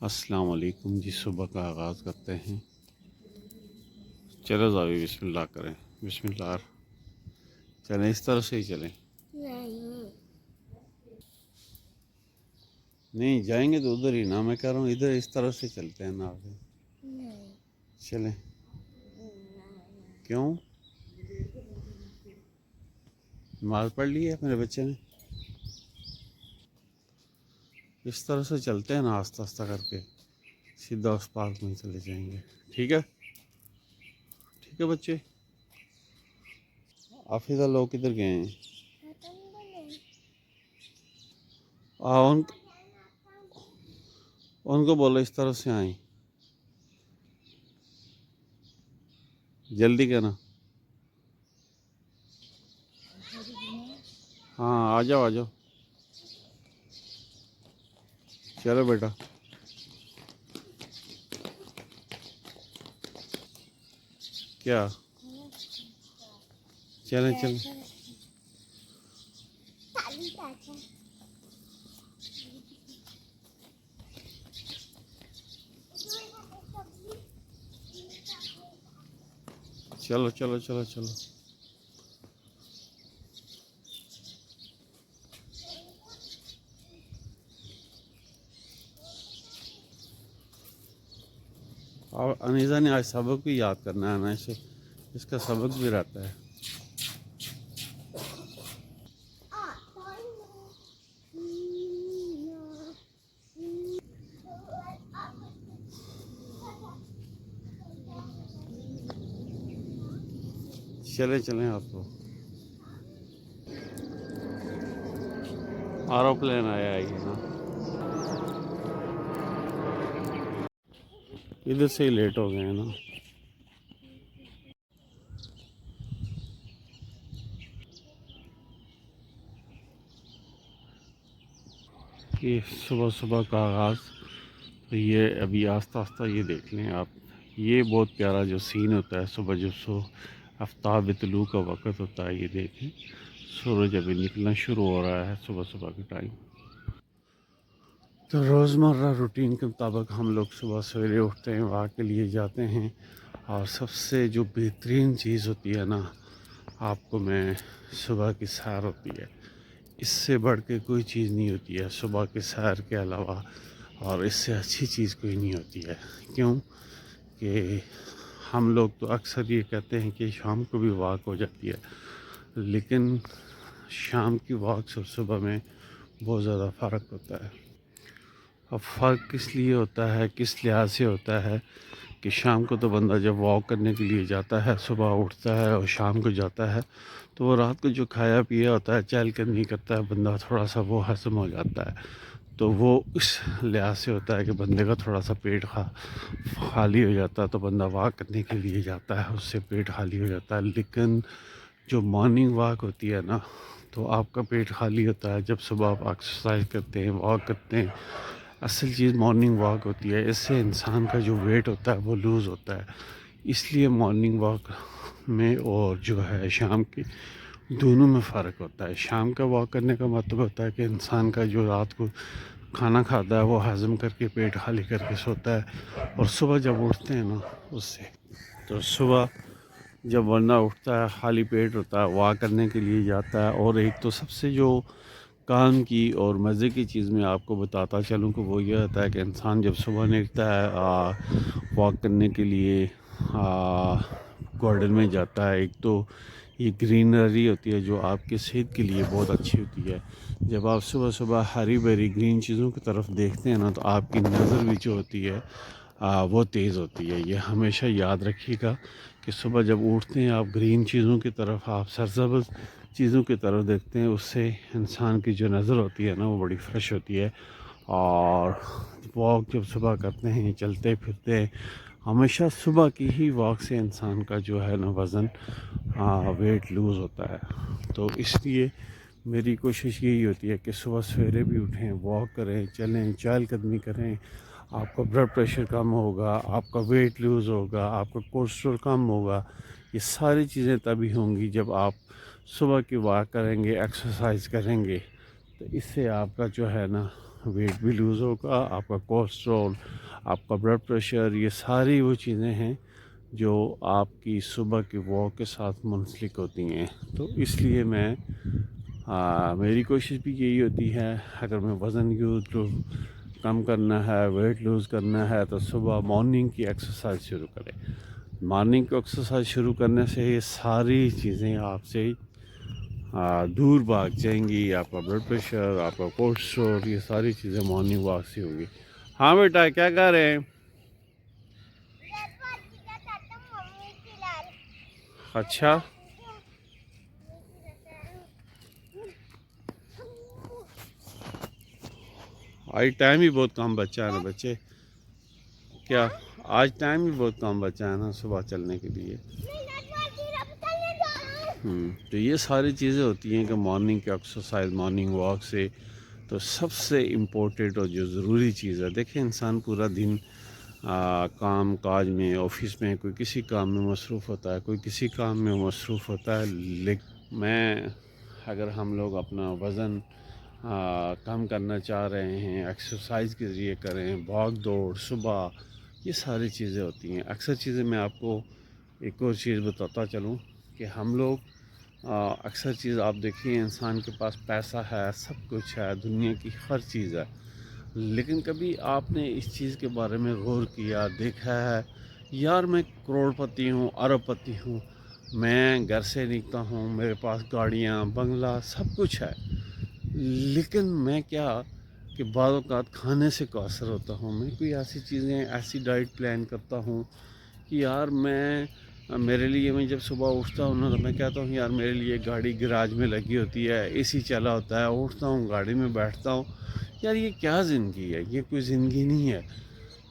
السلام علیکم جی، صبح کا آغاز کرتے ہیں۔ چلو زاوی بسم اللہ کریں، بسم اللہ۔ چلیں اس طرح سے ہی چلیں، نہیں جائیں گے تو ادھر ہی نا، میں کہہ رہا ہوں ادھر اس طرح سے چلتے ہیں نا آگے چلیں۔ کیوں؟ نماز پڑھ لی ہے میرے بچے نے؟ اس طرح سے چلتے ہیں نا، آہستہ آہستہ کر کے سیدھا اس پارک میں چلے جائیں گے، ٹھیک ہے؟ ٹھیک ہے بچے، حافظہ لوگ کدھر گئے ہیں؟ ان کو بولو اس طرح سے آئیں، جلدی کرنا۔ ہاں آ جاؤ آ جاؤ، چلو بیٹا۔ کیا؟ چلیں چلیں، چلو چلو چلو چلو۔ اور انیزہ نے آج سبق بھی یاد کرنا ہے نا، اسے اس کا سبق بھی رہتا ہے۔ چلیں چلیں، آپ کو ایروپلین آیا ہے نا، ادھر سے ہی لیٹ ہو گئے ہیں نا۔ یہ صبح صبح کا آغاز، تو یہ ابھی آہستہ آہستہ یہ دیکھ لیں آپ، یہ بہت پیارا جو سین ہوتا ہے صبح، جب آفتاب طلوع کا وقت ہوتا ہے، یہ دیکھیں سورج ابھی نکلنا شروع ہو رہا ہے صبح صبح کے ٹائم۔ تو روزمرہ روٹین کے مطابق ہم لوگ صبح سویرے اٹھتے ہیں، واک کے لیے جاتے ہیں، اور سب سے جو بہترین چیز ہوتی ہے نا آپ کو، میں صبح کی سیر ہوتی ہے، اس سے بڑھ کے کوئی چیز نہیں ہوتی ہے صبح کے سیر کے علاوہ، اور اس سے اچھی چیز کوئی نہیں ہوتی ہے۔ کیوں کہ ہم لوگ تو اکثر یہ کہتے ہیں کہ شام کو بھی واک ہو جاتی ہے، لیکن شام کی واک سے صبح میں بہت زیادہ فرق ہوتا ہے۔ اب فرق کس لیے ہوتا ہے، کس لحاظ سے ہوتا ہے کہ شام کو تو بندہ جب واک کرنے کے لیے جاتا ہے، صبح اٹھتا ہے اور شام کو جاتا ہے، تو وہ رات کو جو کھایا پیا ہوتا ہے، چہل قدمی نہیں کرتا ہے بندہ، تھوڑا سا وہ ہضم ہو جاتا ہے، تو وہ اس لحاظ سے ہوتا ہے کہ بندے کا تھوڑا سا پیٹ خالی ہو جاتا ہے، تو بندہ واک کرنے کے لیے جاتا ہے، اس سے پیٹ خالی ہو جاتا ہے۔ لیکن جو مارننگ واک ہوتی ہے نا، تو آپ کا پیٹ خالی ہوتا ہے جب صبح آپ ایکسرسائز کرتے ہیں، واک کرتے ہیں۔ اصل چیز مارننگ واک ہوتی ہے، اس سے انسان کا جو ویٹ ہوتا ہے وہ لوز ہوتا ہے، اس لیے مارننگ واک میں اور جو ہے شام کی دونوں میں فرق ہوتا ہے۔ شام کا واک کرنے کا مطلب ہوتا ہے کہ انسان کا جو رات کو کھانا کھاتا ہے وہ ہضم کر کے پیٹ خالی کر کے سوتا ہے، اور صبح جب اٹھتے ہیں نا اس سے، تو صبح جب بندہ اٹھتا ہے خالی پیٹ ہوتا ہے، واک کرنے کے لیے جاتا ہے، اور ایک تو سب سے جو کام کی اور مزے کی چیز میں آپ کو بتاتا چلوں کہ وہ یہ ہوتا ہے کہ انسان جب صبح نکلتا ہے واک کرنے کے لیے، گارڈن میں جاتا ہے، ایک تو یہ گرینری ہوتی ہے جو آپ کے صحت کے لیے بہت اچھی ہوتی ہے۔ جب آپ صبح صبح ہری بھری گرین چیزوں کی طرف دیکھتے ہیں نا، تو آپ کی نظر بھی جو ہوتی ہے وہ تیز ہوتی ہے۔ یہ ہمیشہ یاد رکھیے گا کہ صبح جب اٹھتے ہیں آپ گرین چیزوں کی طرف، آپ سرسبز چیزوں کی طرف دیکھتے ہیں، اس سے انسان کی جو نظر ہوتی ہے نا وہ بڑی فریش ہوتی ہے۔ اور واک جب صبح کرتے ہیں، چلتے پھرتے ہیں، ہمیشہ صبح کی ہی واک سے انسان کا جو ہے نا وزن ویٹ لوز ہوتا ہے۔ تو اس لیے میری کوشش یہی ہوتی ہے کہ صبح سویرے بھی اٹھیں، واک کریں، چلیں، چہل قدمی کریں، آپ کا بلڈ پریشر کم ہوگا، آپ کا ویٹ لوز ہوگا، آپ کا کولیسٹرول کم ہوگا۔ یہ ساری چیزیں تبھی ہوں گی جب آپ صبح کی واک کریں گے، ایکسرسائز کریں گے، تو اس سے آپ کا جو ہے نا ویٹ بھی لوز ہوگا، آپ کا کولیسٹرول، آپ کا بلڈ پریشر، یہ ساری وہ چیزیں ہیں جو آپ کی صبح کی واک کے ساتھ منسلک ہوتی ہیں۔ تو اس لیے میری کوشش بھی یہی ہوتی ہے، اگر میں وزن کم کرنا ہے، ویٹ لوز کرنا ہے، تو صبح مارننگ کی ایکسرسائز شروع کریں۔ مارننگ کو ایکسرسائز شروع کرنے سے یہ ساری چیزیں آپ سے دور بھاگ جائیں گی، آپ کا بلڈ پریشر، آپ کا کولیسٹرول، یہ ساری چیزیں مارننگ واک سے ہوگی۔ ہاں بیٹا کیا کر رہے ہیں؟ اچھا، آج ٹائم ہی بہت کم بچا ہے نا بچے، کیا آج ٹائم ہی بہت کم بچا ہے نا صبح چلنے کے لیے۔ تو یہ ساری چیزیں ہوتی ہیں کہ مارننگ کی ایکسرسائز، مارننگ واک سے تو سب سے امپورٹنٹ اور جو ضروری چیز ہے، دیکھیں انسان پورا دن کام کاج میں، آفس میں، کوئی کسی کام میں مصروف ہوتا ہے، کوئی کسی کام میں مصروف ہوتا ہے، لیکن اگر ہم لوگ اپنا وزن کم کرنا چاہ رہے ہیں، ایکسرسائز کے ذریعے کریں، بھاگ دوڑ صبح، یہ ساری چیزیں ہوتی ہیں۔ اکثر چیزیں میں آپ کو ایک اور چیز بتاتا چلوں کہ ہم لوگ اکثر چیز آپ دیکھیے، انسان کے پاس پیسہ ہے، سب کچھ ہے، دنیا کی ہر چیز ہے، لیکن کبھی آپ نے اس چیز کے بارے میں غور کیا، دیکھا ہے یار میں کروڑ پتی ہوں، ارب پتی ہوں، میں گھر سے نکلتا ہوں، میرے پاس گاڑیاں، بنگلہ، سب کچھ ہے، لیکن میں کیا کہ بعض اوقات کھانے سے قاصر ہوتا ہوں۔ میں کوئی ایسی چیزیں، ایسی ڈائٹ پلان کرتا ہوں کہ یار میرے لیے، میں جب صبح اٹھتا ہوں نا تو میں کہتا ہوں یار میرے لیے گاڑی گراج میں لگی ہوتی ہے، اے سی چلا ہوتا ہے، اٹھتا ہوں گاڑی میں بیٹھتا ہوں، یار یہ کیا زندگی ہے؟ یہ کوئی زندگی نہیں ہے۔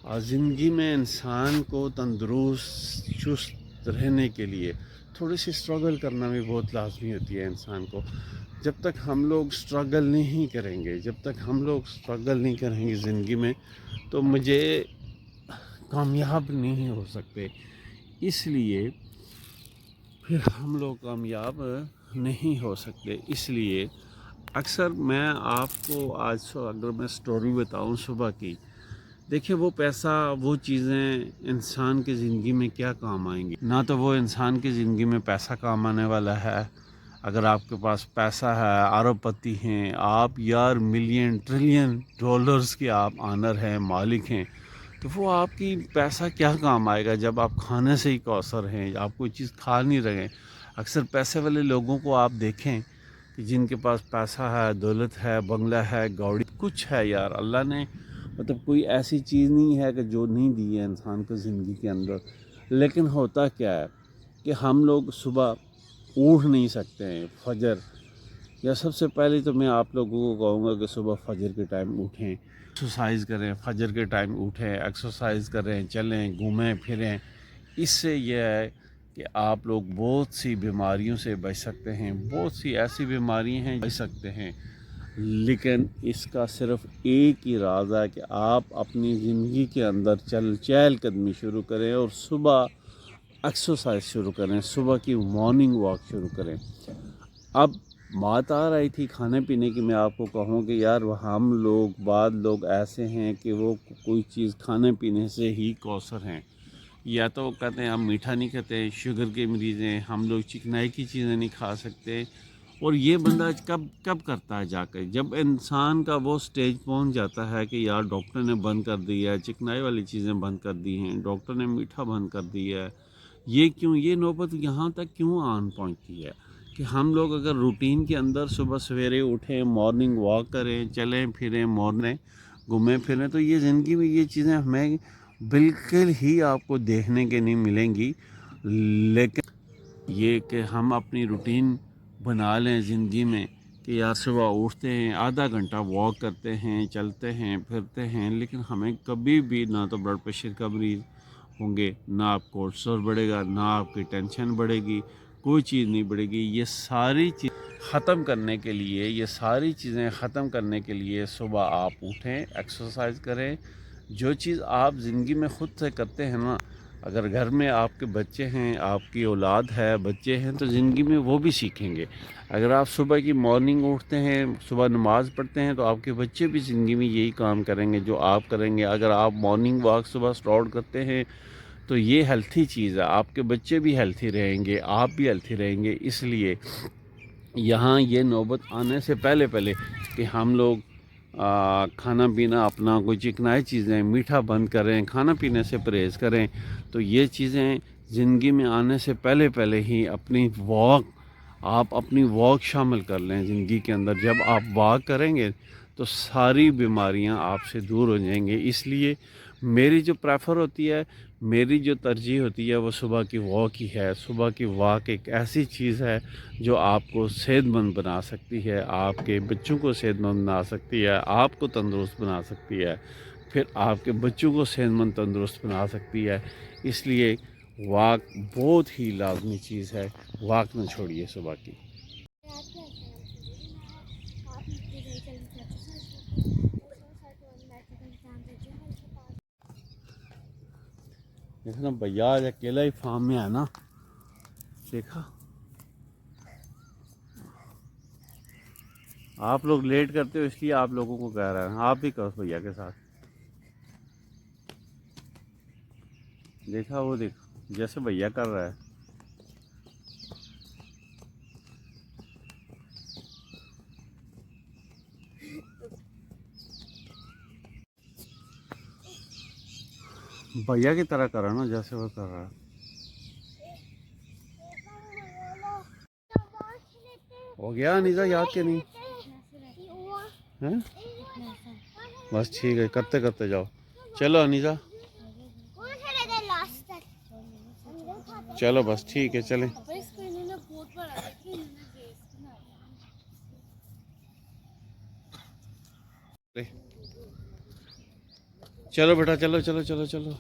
اور زندگی میں انسان کو تندرست، چست رہنے کے لیے تھوڑی سی اسٹرگل کرنا بھی بہت لازمی ہوتی ہے انسان کو۔ جب تک ہم لوگ اسٹرگل نہیں کریں گے، جب تک ہم لوگ اسٹرگل نہیں کریں گے زندگی میں، تو مجھے کامیاب نہیں ہو سکتے۔ اس لیے پھر ہم لوگ کامیاب نہیں ہو سکتے۔ اس لیے اکثر میں آپ کو آج اگر میں سٹوری بتاؤں صبح کی، دیکھیں وہ پیسہ، وہ چیزیں انسان کی زندگی میں کیا کام آئیں گی؟ نہ تو وہ انسان کی زندگی میں پیسہ کام آنے والا ہے۔ اگر آپ کے پاس پیسہ ہے، ارب پتی ہیں آپ، یار ملین ٹریلین ڈالرز کے آپ آنر ہیں، مالک ہیں، تو وہ آپ کی پیسہ کیا کام آئے گا جب آپ کھانے سے ہی قاصر ہیں، آپ کوئی چیز کھا نہیں رہے ہیں۔ اکثر پیسے والے لوگوں کو آپ دیکھیں کہ جن کے پاس پیسہ ہے، دولت ہے، بنگلہ ہے، گاڑی، کچھ ہے، یار اللہ نے مطلب کوئی ایسی چیز نہیں ہے کہ جو نہیں دی ہے انسان کو زندگی کے اندر، لیکن ہوتا کیا ہے کہ ہم لوگ صبح اٹھ نہیں سکتے ہیں فجر، یا سب سے پہلے تو میں آپ لوگوں کو کہوں گا کہ صبح فجر کے ٹائم اٹھیں، ایکسرسائز کریں، فجر کے ٹائم اٹھیں، ایکسرسائز کریں، چلیں، گھومیں پھریں۔ اس سے یہ ہے کہ آپ لوگ بہت سی بیماریوں سے بچ سکتے ہیں، بہت سی ایسی بیماریاں ہیں بچ سکتے ہیں، لیکن اس کا صرف ایک ہی راز ہے کہ آپ اپنی زندگی کے اندر چہل قدمی شروع کریں اور صبح ایکسرسائز شروع کریں، صبح کی مارننگ واک شروع کریں۔ اب بات آ رہی تھی کھانے پینے کی، میں آپ کو کہوں کہ یار ہم لوگ، بعض لوگ ایسے ہیں کہ وہ کوئی چیز کھانے پینے سے ہی قاصر ہیں، یا تو وہ کہتے ہیں ہم میٹھا نہیں کھاتے، شوگر کے مریض ہیں، ہم لوگ چکنائی کی چیزیں نہیں کھا سکتے، اور یہ بندہ کب کرتا ہے جا کر جب انسان کا وہ سٹیج پہنچ جاتا ہے کہ یار ڈاکٹر نے بند کر دی ہے، چکنائی والی چیزیں بند کر دی ہیں، ڈاکٹر نے میٹھا بند کر دی ہے، یہ کیوں، یہ نوبت یہاں تک کیوں آن پہنچتی ہے کہ ہم لوگ اگر روٹین کے اندر صبح سویرے اٹھیں، مارننگ واک کریں، چلیں پھریں، گھومیں پھریں، تو یہ زندگی میں یہ چیزیں ہمیں بالکل ہی آپ کو دیکھنے کے نہیں ملیں گی، لیکن یہ کہ ہم اپنی روٹین بنا لیں زندگی میں کہ یار صبح اٹھتے ہیں، آدھا گھنٹہ واک کرتے ہیں، چلتے ہیں پھرتے ہیں، لیکن ہمیں کبھی بھی نہ تو بلڈ پریشر کا مریض ہوں گے، نہ آپ کولیسٹرول بڑھے گا، نہ آپ کی ٹینشن بڑھے گی، کوئی چیز نہیں بڑھے گی۔ یہ ساری چیز ختم کرنے کے لیے، یہ ساری چیزیں ختم کرنے کے لیے صبح آپ اٹھیں، ایکسرسائز کریں، جو چیز آپ زندگی میں خود سے کرتے ہیں نا، اگر گھر میں آپ کے بچے ہیں، آپ کی اولاد ہے، بچے ہیں، تو زندگی میں وہ بھی سیکھیں گے۔ اگر آپ صبح کی مارننگ اٹھتے ہیں، صبح نماز پڑھتے ہیں، تو آپ کے بچے بھی زندگی میں یہی کام کریں گے جو آپ کریں گے۔ اگر آپ مارننگ واک صبح اسٹارٹ کرتے ہیں تو یہ ہیلتھی چیز ہے، آپ کے بچے بھی ہیلتھی رہیں گے، آپ بھی ہیلتھی رہیں گے۔ اس لیے یہاں یہ نوبت آنے سے پہلے کہ ہم لوگ کھانا پینا اپنا کوئی چکنائی چیزیں، میٹھا بند کریں، کھانا پینے سے پرہیز کریں، تو یہ چیزیں زندگی میں آنے سے پہلے ہی آپ اپنی واک شامل کر لیں زندگی کے اندر۔ جب آپ واک کریں گے تو ساری بیماریاں آپ سے دور ہو جائیں گے۔ اس لیے میری جو پریفر ہوتی ہے، میری جو ترجیح ہوتی ہے، وہ صبح کی واک ہی ہے۔ صبح کی واک ایک ایسی چیز ہے جو آپ کو صحت مند بنا سکتی ہے، آپ کے بچوں کو صحت مند بنا سکتی ہے، آپ کو تندرست بنا سکتی ہے، پھر آپ کے بچوں کو صحت مند تندرست بنا سکتی ہے۔ اس لیے واک بہت ہی لازمی چیز ہے، واک نہ چھوڑیے صبح کی۔ دیکھنا بھیا آج اکیلا ہی فارم میں ہے نا، دیکھا آپ لوگ لیٹ کرتے ہو اس لیے آپ لوگوں کو کہہ رہا ہے، آپ بھی کرو بھیا کے ساتھ۔ دیکھا وہ دیکھو جیسے بھیا کر رہا ہے۔ بھیا کی طرح کر رہا نا جیسے وہ کر رہا ہے۔ ہو گیا انیزا یاد کہ نہیں؟ ہیں؟ بس ٹھیک ہے، کرتے کرتے جاؤ۔ چلو انیزا چلو بس ٹھیک ہے، چلیں۔ چلو بیٹا، چلو چلو چلو چلو،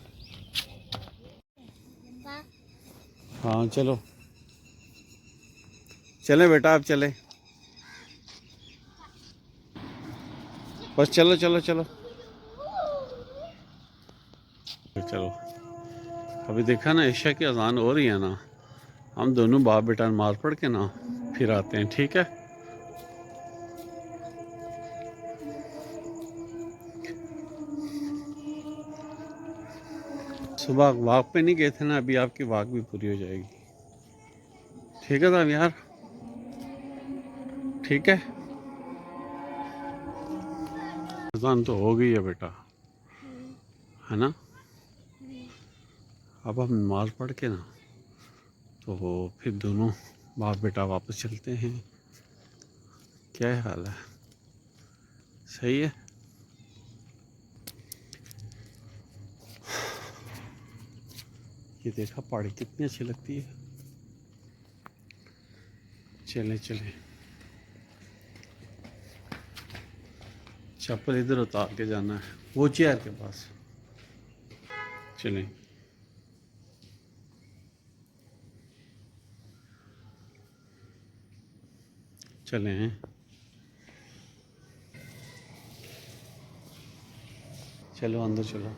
ہاں چلو چلیں بیٹا، آپ چلیں، بس چلو چلو چلو چلو۔ ابھی دیکھا نا عشاء کی اذان ہو رہی ہے نا، ہم دونوں باپ بیٹا نماز پڑھ کے نا پھر آتے ہیں، ٹھیک ہے؟ صبح واک پہ نہیں گئے تھے نا، ابھی آپ کی واک بھی پوری ہو جائے گی، ٹھیک ہے صاحب یار؟ ٹھیک ہے، اذان تو ہو گئی ہے بیٹا، ہے نا؟ اب ہم نماز پڑھ کے نا تو پھر دونوں باپ بیٹا واپس چلتے ہیں۔ کیا حال ہے؟ صحیح ہے؟ یہ دیکھا پہاڑی کتنی اچھی لگتی ہے۔ چلیں چلیں، چپل ادھر اتار کے جانا ہے وہ چیئر کے پاس، چلیں۔ چلیں چلو اندر چلو۔